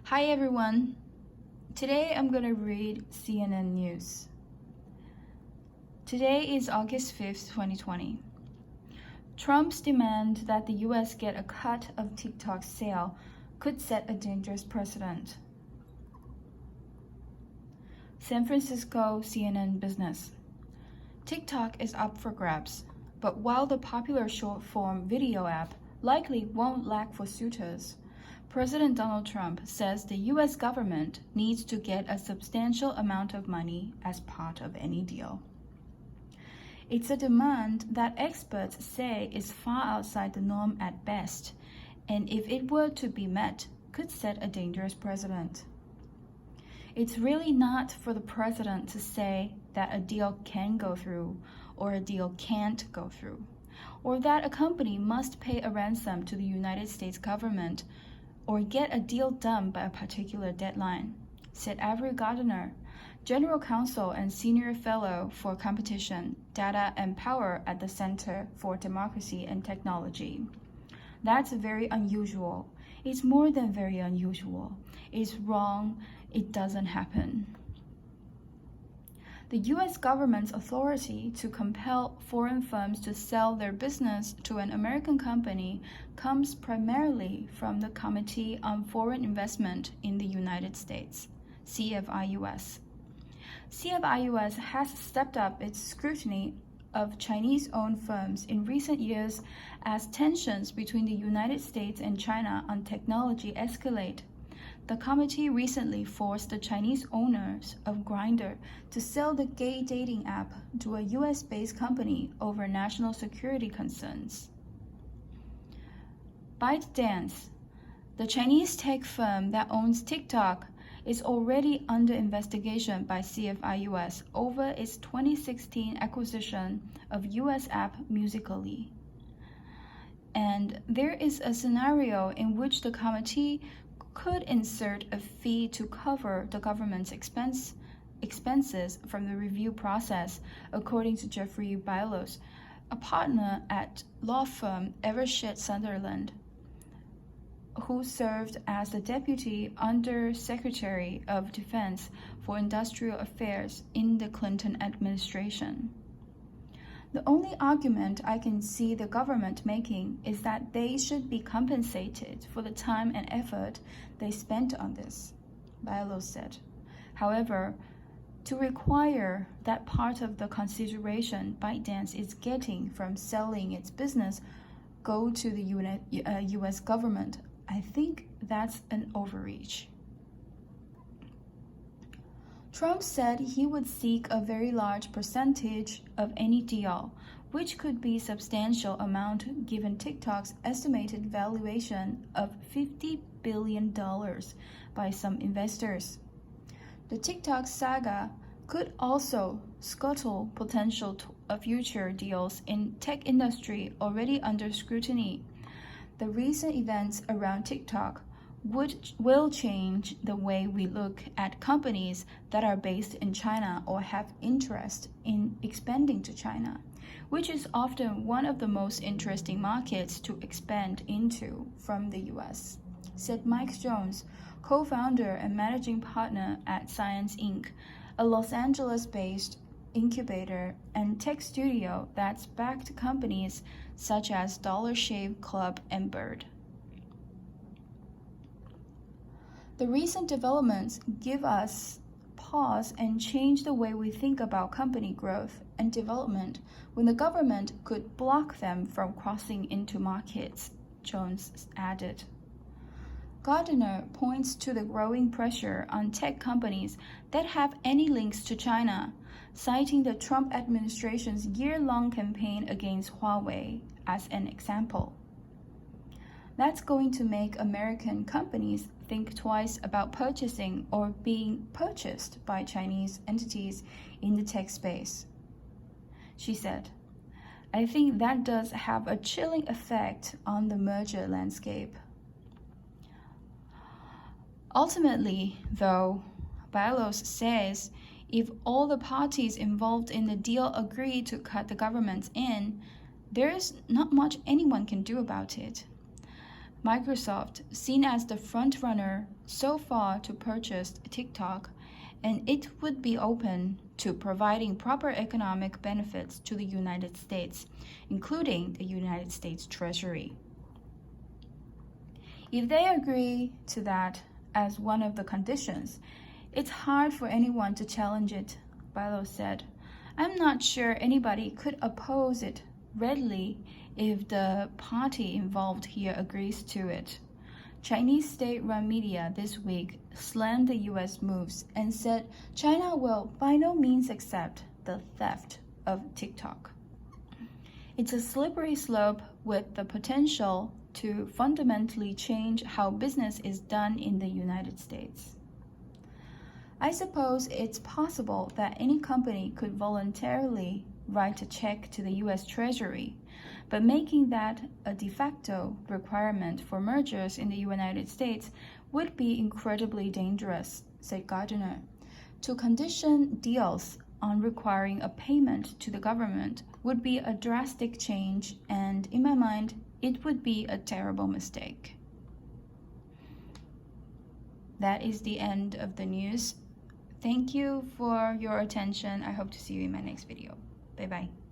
Hi everyone. Today I'm going to read CNN News. Today is August 5th, 2020. Trump's demand that the US get a cut of TikTok's sale could set a dangerous precedent. San Francisco CNN Business. TikTok is up for grabs, but while the popular short-form video app likely won't lack for suitors, President Donald Trump says the U.S. government needs to get a substantial amount of money as part of any deal. It's a demand that experts say is far outside the norm at best, and if it were to be met, could set a dangerous precedent. It's really not for the president to say that a deal can go through or a deal can't go through, or that a company must pay a ransom to the United States government or get a deal done by a particular deadline, said Avery Gardner, General Counsel and Senior Fellow for Competition, Data and Power at the Center for Democracy and Technology. That's very unusual. It's more than very unusual. It's wrong. It doesn't happen. The U.S. government's authority to compel foreign firms to sell their business to an American company comes primarily from the Committee on Foreign Investment in the United States, CFIUS. CFIUS has stepped up its scrutiny of Chinese-owned firms in recent years as tensions between the United States and China on technology escalate. The committee recently forced the Chinese owners of Grindr to sell the gay dating app to a US-based company over national security concerns. ByteDance, the Chinese tech firm that owns TikTok, is already under investigation by CFIUS over its 2016 acquisition of US app Musical.ly. And there is a scenario in which the committee could insert a fee to cover the government's expenses from the review process, according to Jeffrey Bailos, a partner at law firm Evershett Sutherland, who served as the Deputy Under-Secretary of Defense for Industrial Affairs in the Clinton administration. The only argument I can see the government making is that they should be compensated for the time and effort they spent on this, Bailos said. However, to require that part of the consideration ByteDance is getting from selling its business go to the U.S. government, I think that's an overreach. Trump said he would seek a very large percentage of any deal, which could be a substantial amount given TikTok's estimated valuation of $50 billion by some investors. The TikTok saga could also scuttle potential future deals in tech industry already under scrutiny. The recent events around TikTok will change the way we look at companies that are based in China or have interest in expanding to China, which is often one of the most interesting markets to expand into from the US, said Mike Jones, co-founder and managing partner at Science Inc., a Los Angeles-based incubator and tech studio that's backed companies such as Dollar Shave Club and Bird. The recent developments give us pause and change the way we think about company growth and development when the government could block them from crossing into markets, Jones added. Gardner points to the growing pressure on tech companies that have any links to China, citing the Trump administration's year-long campaign against Huawei as an example. That's going to make American companies think twice about purchasing or being purchased by Chinese entities in the tech space. She said, I think that does have a chilling effect on the merger landscape. Ultimately, though, Bailos says if all the parties involved in the deal agree to cut the government in, there is not much anyone can do about it. Microsoft, seen as the front-runner so far to purchase TikTok, and it would be open to providing proper economic benefits to the United States, including the United States Treasury. If they agree to that as one of the conditions, it's hard for anyone to challenge it, Bilo said. I'm not sure anybody could oppose it readily if the party involved here agrees to it. Chinese state-run media this week slammed the U.S. moves and said China will by no means accept the theft of TikTok. It's a slippery slope with the potential to fundamentally change how business is done in the United States. I suppose it's possible that any company could voluntarily write a check to the U.S. Treasury, but making that a de facto requirement for mergers in the United States would be incredibly dangerous, said Gardner. To condition deals on requiring a payment to the government would be a drastic change, and in my mind, it would be a terrible mistake. That is the end of the news. Thank you for your attention. I hope to see you in my next video. Bye-bye.